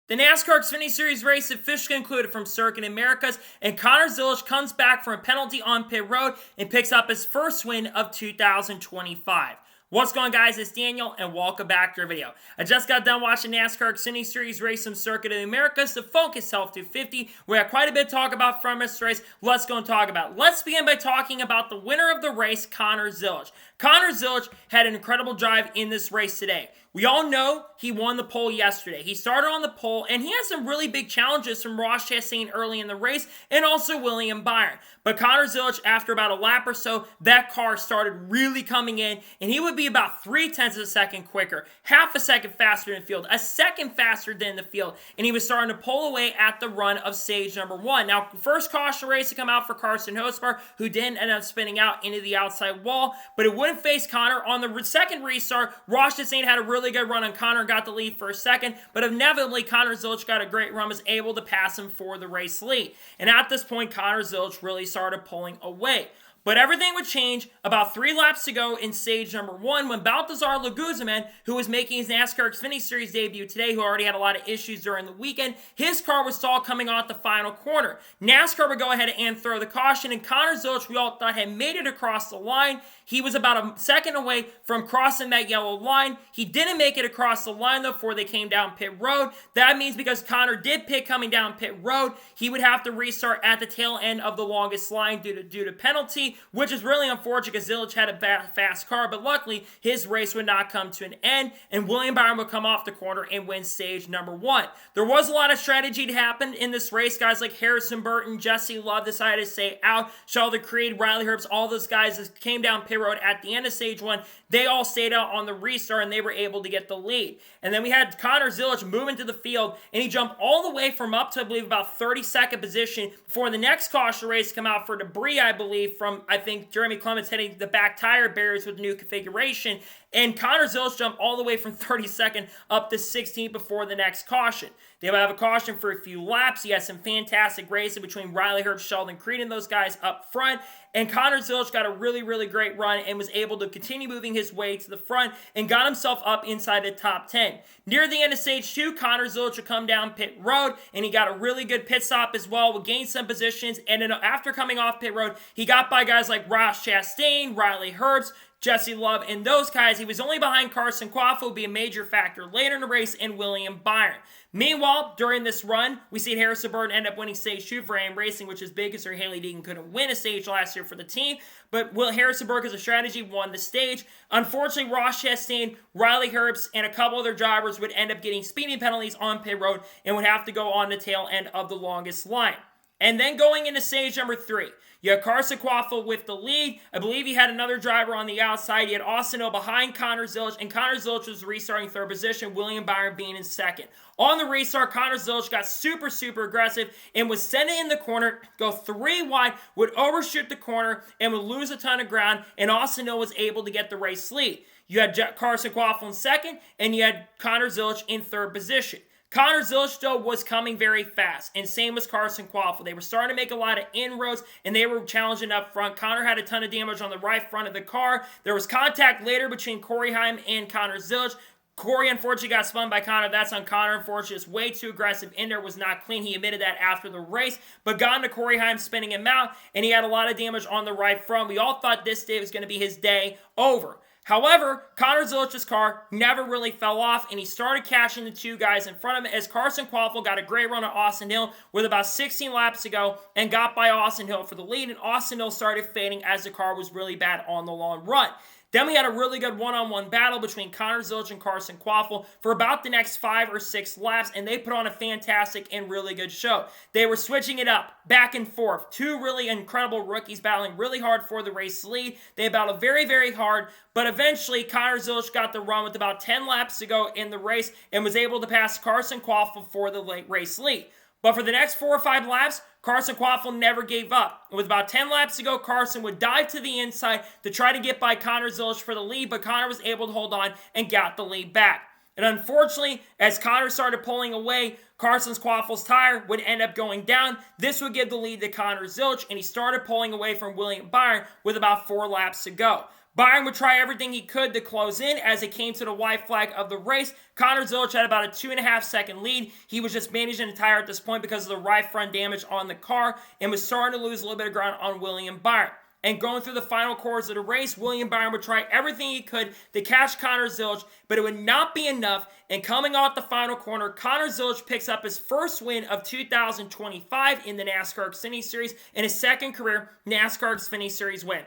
The NASCAR Xfinity Series race officially concluded from Circuit Americas, and Connor Zilisch comes back from a penalty on pit road and picks up his first win of 2025. What's going on, guys? It's Daniel, and welcome back to our video. I just got done watching NASCAR Xfinity Series race from Circuit of the Americas, the Focus Health 250. We had quite a bit to talk about from this race. Let's go and talk about it. Let's begin by talking about the winner of the race, Connor Zilisch. Connor Zilisch had an incredible drive in this race today. We all know he won the pole yesterday. He started on the pole, and he had some really big challenges from Ross Chastain early in the race, and also William Byron. But Connor Zilisch, after about a lap or so, that car started really coming in, and he would be about 0.3 of a second quicker, half a second faster than the field, a second faster than the field, and he was starting to pull away at the run of stage number 1. Now, first caution race to come out for Carson Hocevar, who didn't end up spinning out into the outside wall, but it wouldn't face Connor. On the second restart, Ross Chastain had a really good run on Connor and got the lead for a second, but inevitably Connor Zilisch got a great run, was able to pass him for the race lead. And at this point, Connor Zilisch really started pulling away. But everything would change about 3 laps to go in stage number 1 when Baltazar Laguzaman, who was making his NASCAR Xfinity Series debut today, who already had a lot of issues during the weekend, his car was stalled coming off the final corner. NASCAR would go ahead and throw the caution, and Connor Zilisch, we all thought, had made it across the line. He was about a second away from crossing that yellow line. He didn't make it across the line, though, before they came down pit road. That means because Connor did pit coming down pit road, he would have to restart at the tail end of the longest line due to penalty, which is really unfortunate because Zilisch had a fast car, but luckily his race would not come to an end, and William Byron would come off the corner and win stage number 1. There was a lot of strategy to happen in this race. Guys like Harrison Burton, Jesse Love decided to stay out. Sheldon Creed, Riley Herbst, all those guys that came down pit road at the end of stage 1, they all stayed out on the restart, and they were able to get the lead. And then we had Connor Zilisch move into the field, and he jumped all the way from up to, I believe, about 32nd position before the next caution race come out for debris, I believe, from, I think, Jeremy Clements hitting the back tire barriers with new configuration. And Connor Zilisch jumped all the way from 32nd up to 16th before the next caution. They will have a caution for a few laps. He had some fantastic racing between Riley Herbst, Sheldon Creed, and those guys up front. And Connor Zilisch got a really, really great run and was able to continue moving his way to the front and got himself up inside the top 10. Near the end of stage 2, Connor Zilisch would come down pit road, and he got a really good pit stop as well, would gain some positions, and then after coming off pit road, he got by guys like Ross Chastain, Riley Herbst, Jesse Love, and those guys. He was only behind Carson Quaff, who would be a major factor later in the race, and William Byron. Meanwhile, during this run, we see Harrison Burton end up winning stage 2 for AM Racing, which is big because Haley Deegan couldn't win a stage last year for the team. But Harrison Burton, as a strategy, won the stage. Unfortunately, Ross Chastain, Riley Herbst, and a couple other drivers would end up getting speeding penalties on pit road and would have to go on the tail end of the longest line. And then going into stage number 3, you had Carson Quaffle with the lead. I believe he had another driver on the outside. You had Austin Hill behind Connor Zilisch, and Connor Zilisch was restarting 3rd position, William Byron being in 2nd. On the restart, Connor Zilisch got super aggressive and was sent in the corner, go 3 wide, would overshoot the corner, and would lose a ton of ground, and Austin Hill was able to get the race lead. You had Carson Quaffle in 2nd, and you had Connor Zilisch in 3rd position. Connor Zilisch, though, was coming very fast, and same was Carson Quaffle. They were starting to make a lot of inroads, and they were challenging up front. Connor had a ton of damage on the right front of the car. There was contact later between Corey Heim and Connor Zilisch. Corey, unfortunately, got spun by Connor. That's on Connor, unfortunately. It's way too aggressive in there. Was not clean. He admitted that after the race, but got into Corey Heim spinning him out, and he had a lot of damage on the right front. We all thought this day was going to be his day over. However, Connor Zilisch's car never really fell off, and he started catching the 2 guys in front of him as Carson Quaffle got a great run on Austin Hill with about 16 laps to go and got by Austin Hill for the lead, and Austin Hill started fading as the car was really bad on the long run. Then we had a really good one-on-one battle between Connor Zilisch and Carson Quaffle for about the next 5 or 6 laps, and they put on a fantastic and really good show. They were switching it up, back and forth. 2 really incredible rookies battling really hard for the race lead. They battled very hard, but eventually Connor Zilisch got the run with about 10 laps to go in the race and was able to pass Carson Quaffle for the race lead. But for the next 4 or 5 laps, Carson Quaffle never gave up. With about 10 laps to go, Carson would dive to the inside to try to get by Connor Zilisch for the lead, but Connor was able to hold on and got the lead back. And unfortunately, as Connor started pulling away, Carson Quaffle's tire would end up going down. This would give the lead to Connor Zilisch, and he started pulling away from William Byron with about 4 laps to go. Byron would try everything he could to close in as it came to the white flag of the race. Connor Zilisch had about a 2.5 second lead. He was just managing the tire at this point because of the right front damage on the car and was starting to lose a little bit of ground on William Byron. And going through the final quarters of the race, William Byron would try everything he could to catch Connor Zilisch, but it would not be enough. And coming off the final corner, Connor Zilisch picks up his first win of 2025 in the NASCAR Xfinity Series and his second career NASCAR Xfinity Series win.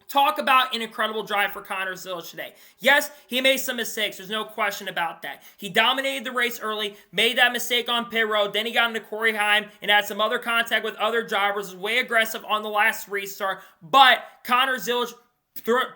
Talk about an incredible drive for Connor Zilisch today. Yes, he made some mistakes. There's no question about that. He dominated the race early, made that mistake on pit road, then he got into Corey Heim and had some other contact with other drivers, was way aggressive on the last restart, but Connor Zilisch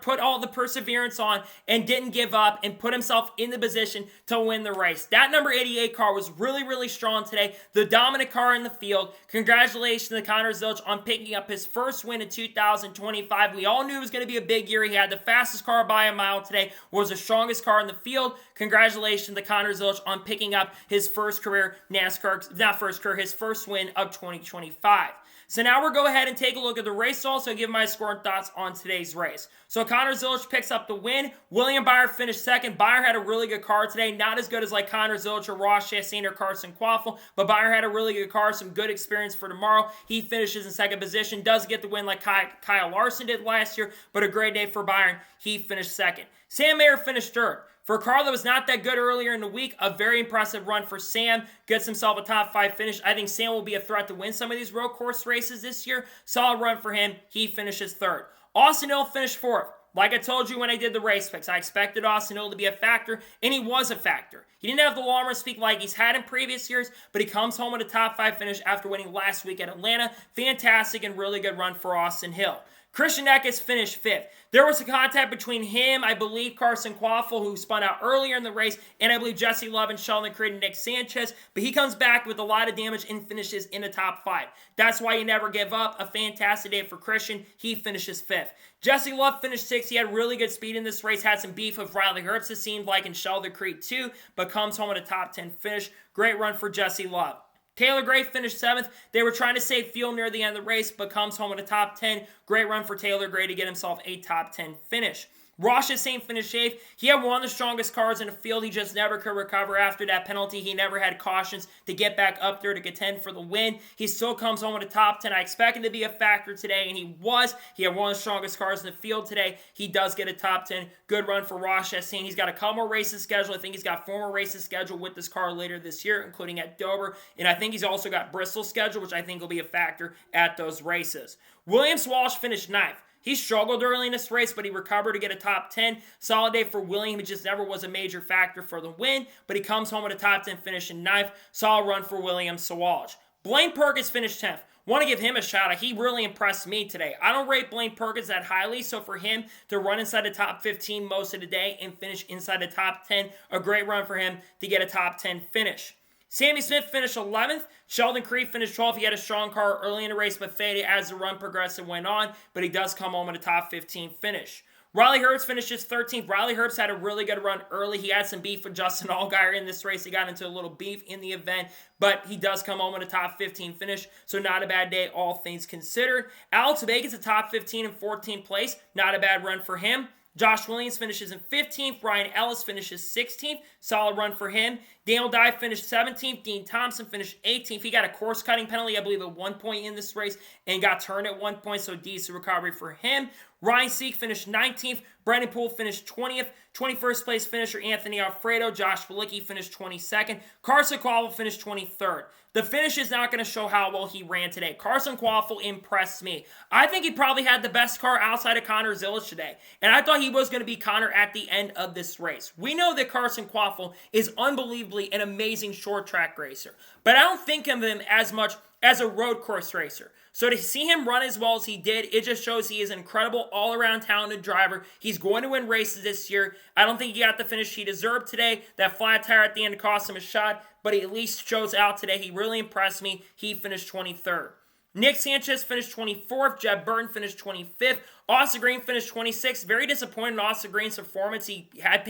put all the perseverance on and didn't give up and put himself in the position to win the race. That number 88 car was really, really strong today. The dominant car in the field. Congratulations to Connor Zilisch on picking up his first win in 2025. We all knew it was going to be a big year. He had the fastest car by a mile today, was the strongest car in the field. Congratulations to Connor Zilisch on picking up his first career his first win of 2025. So now we'll go ahead and take a look at the race, also give my score and thoughts on today's race. So Connor Zilisch picks up the win. William Byron finished second. Byron had a really good car today. Not as good as like Connor Zilisch or Ross Chastain or Carson Quaffle, but Byron had a really good car, some good experience for tomorrow. He finishes in second position. Does get the win like Kyle Larson did last year, but a great day for Byron. He finished second. Sam Mayer finished third. For a car that was not that good earlier in the week, a very impressive run for Sam. Gets himself a top 5 finish. I think Sam will be a threat to win some of these road course races this year. Solid run for him. He finishes third. Austin Hill finished fourth. Like I told you when I did the race picks, I expected Austin Hill to be a factor, and he was a factor. He didn't have the long run speed like he's had in previous years, but he comes home with a top 5 finish after winning last week at Atlanta. Fantastic and really good run for Austin Hill. Christian Eckes finished 5th. There was a contact between him, I believe Carson Quaffle, who spun out earlier in the race, and I believe Jesse Love and Sheldon Creed and Nick Sanchez, but he comes back with a lot of damage and finishes in the top 5. That's why you never give up. A fantastic day for Christian. He finishes 5th. Jesse Love finished 6th. He had really good speed in this race, had some beef with Riley Herbst, it seemed like, and Sheldon Creed too, but comes home with a top 10 finish. Great run for Jesse Love. Taylor Gray finished 7th. They were trying to save fuel near the end of the race, but comes home with a top 10. Great run for Taylor Gray to get himself a top 10 finish. Ross Chastain finished 8th. He had one of the strongest cars in the field. He just never could recover after that penalty. He never had cautions to get back up there to contend for the win. He still comes home with a top 10. I expect him to be a factor today, and he was. He had one of the strongest cars in the field today. He does get a top 10. Good run for Ross Chastain. He's got a couple more races scheduled. I think he's got 4 more races scheduled with this car later this year, including at Dover. And I think he's also got Bristol scheduled, which I think will be a factor at those races. Williams Walsh finished 9th. He struggled early in this race, but he recovered to get a top 10. Solid day for William. He just never was a major factor for the win, but he comes home with a top 10 finish in 9th. Solid run for William Walsh. Blaine Perkins finished 10th. Want to give him a shout out. He really impressed me today. I don't rate Blaine Perkins that highly, so for him to run inside the top 15 most of the day and finish inside the top 10, a great run for him to get a top 10 finish. Sammy Smith finished 11th. Sheldon Creed finished 12th. He had a strong car early in the race, but faded as the run progressed and went on, but he does come home with a top 15 finish. Riley Herbst finishes 13th. Riley Herbst had a really good run early. He had some beef with Justin Allgaier in this race. He got into a little beef in the event, but he does come home with a top 15 finish, so not a bad day, all things considered. Alex Bacon's a top 15 and 14th place. Not a bad run for him. Josh Williams finishes in 15th. Ryan Ellis finishes 16th. Solid run for him. Daniel Dye finished 17th. Dean Thompson finished 18th. He got a course-cutting penalty, I believe, at one point in this race and got turned at one point, so decent recovery for him. Ryan Seek finished 19th. Brendan Poole finished 20th. 21st place finisher Anthony Alfredo. Josh Walicki finished 22nd. Carson Quaffle finished 23rd. The finish is not going to show how well he ran today. Carson Quaffle impressed me. I think he probably had the best car outside of Connor Zilisch today. And I thought he was going to be Connor at the end of this race. We know that Carson Quaffle is unbelievably an amazing short track racer. But I don't think of him as much as a road course racer. So to see him run as well as he did, it just shows he is an incredible all-around talented driver. He's going to win races this year. I don't think he got the finish he deserved today. That flat tire at the end cost him a shot, but he at least shows out today. He really impressed me. He finished 23rd. Nick Sanchez finished 24th. Jeb Burton finished 25th. Austin Green finished 26th. Very disappointed in Austin Green's performance. He had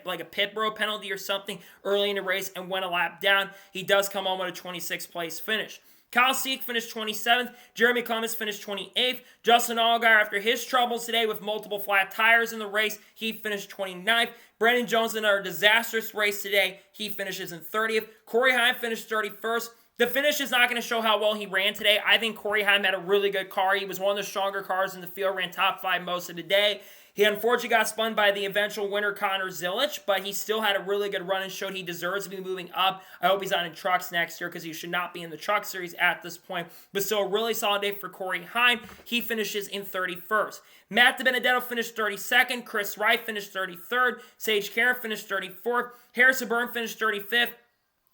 like a pit road penalty or something early in the race and went a lap down. He does come home with a 26th place finish. Kyle Seek finished 27th. Jeremy Clements finished 28th. Justin Allgaier, after his troubles today with multiple flat tires in the race, he finished 29th. Brandon Jones in another disastrous race today. He finishes in 30th. Corey Heim finished 31st. The finish is not going to show how well he ran today. I think Corey Heim had a really good car. He was one of the stronger cars in the field, ran top 5 most of the day. He unfortunately got spun by the eventual winner, Connor Zilisch, but he still had a really good run and showed he deserves to be moving up. I hope he's not in trucks next year because he should not be in the truck series at this point. But still a really solid day for Corey Heim. He finishes in 31st. Matt DiBenedetto finished 32nd. Chris Wright finished 33rd. Sage Karen finished 34th. Harrison Burton finished 35th.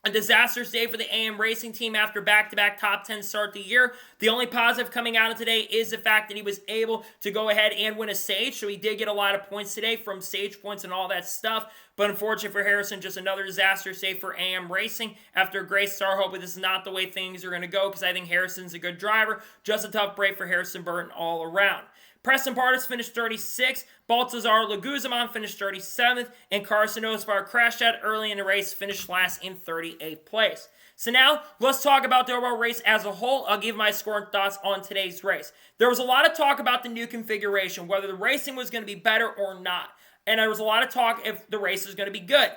A disastrous day for the AM Racing team after back-to-back top 10 start the year. The only positive coming out of today is the fact that he was able to go ahead and win a stage. So he did get a lot of points today from stage points and all that stuff. But unfortunately for Harrison, just another disastrous day for AM Racing. After a great start, hopefully this is not the way things are going to go because I think Harrison's a good driver. Just a tough break for Harrison Burton all around. Preston Pardus finished 36th, Baltazar Laguzamon finished 37th, and Carson Osbar crashed out early in the race, finished last in 38th place. So now, let's talk about the overall race as a whole. I'll give my score and thoughts on today's race. There was a lot of talk about the new configuration, whether the racing was going to be better or not. And there was a lot of talk if the race was going to be good.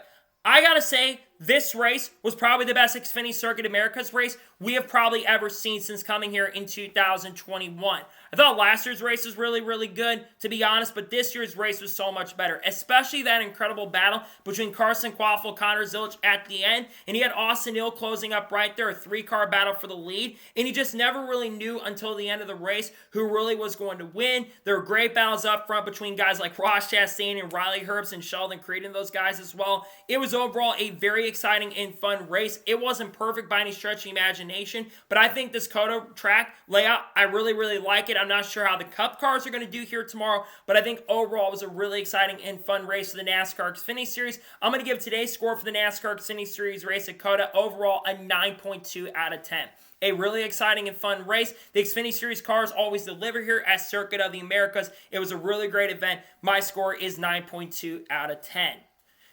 I gotta say, this race was probably the best Xfinity Circuit Americas race we have probably ever seen since coming here in 2021. I thought last year's race was really, really good, to be honest, but this year's race was so much better, especially that incredible battle between Carson Quaffle and Connor Zilisch at the end, and he had Austin Hill closing up right there, a 3-car battle for the lead, and he just never really knew until the end of the race who really was going to win. There were great battles up front between guys like Ross Chastain and Riley Herbst and Sheldon Creed and those guys as well. It was overall a very exciting and fun race. It wasn't perfect by any stretch of the imagination, but I think this COTA track layout, I really, really like it. I'm not sure how the Cup cars are going to do here tomorrow, but I think overall it was a really exciting and fun race for the NASCAR Xfinity Series. I'm going to give today's score for the NASCAR Xfinity Series race at COTA overall a 9.2 out of 10. A really exciting and fun race. The Xfinity Series cars always deliver here at Circuit of the Americas. It was a really great event. My score is 9.2 out of 10.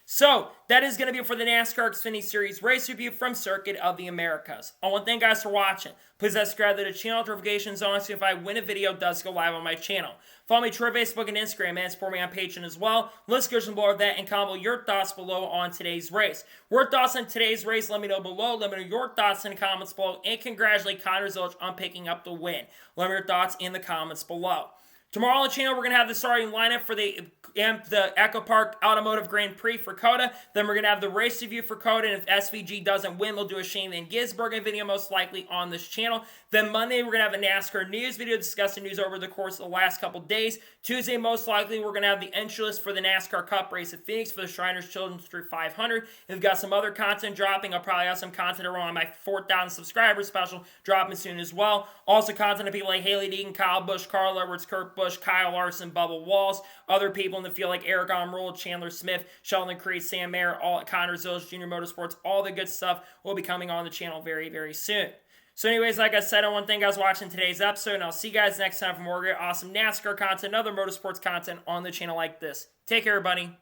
So, that is going to be it for the NASCAR Xfinity Series race review from Circuit of the Americas. I want to thank you guys for watching. Please subscribe to the channel, notifications on, so if I win a video, it does go live on my channel. Follow me on Facebook and Instagram, and support me on Patreon as well. Let's go below that and comment your thoughts below on today's race. Your thoughts on today's race, let me know below. Let me know your thoughts in the comments below, and congratulate Connor Zilisch on picking up the win. Let me know your thoughts in the comments below. Tomorrow on the channel, we're going to have the starting lineup for the Echo Park Automotive Grand Prix for COTA. Then we're going to have the race review for COTA, and if SVG doesn't win, we'll do a Shane Van Gisbergen video most likely on this channel. Then Monday, we're going to have a NASCAR news video discussing news over the course of the last couple days. Tuesday, most likely, we're going to have the entry list for the NASCAR Cup race at Phoenix for the Shriners Children's Street 500. And we've got some other content dropping. I'll probably have some content around my 4,000 subscriber special dropping soon as well. Also, content of people like Haley Deegan, Kyle Busch, Carl Edwards, Kurt Busch, Kyle Larson, Bubba Walls, other people in the field like Eric Almirola, Chandler Smith, Sheldon Creed, Sam Mayer, Connor Zilisch, Junior Motorsports, all the good stuff will be coming on the channel very, very soon. So anyways, like I said, I want to thank you guys for watching today's episode, and I'll see you guys next time for more great, awesome NASCAR content and other motorsports content on the channel like this. Take care, everybody.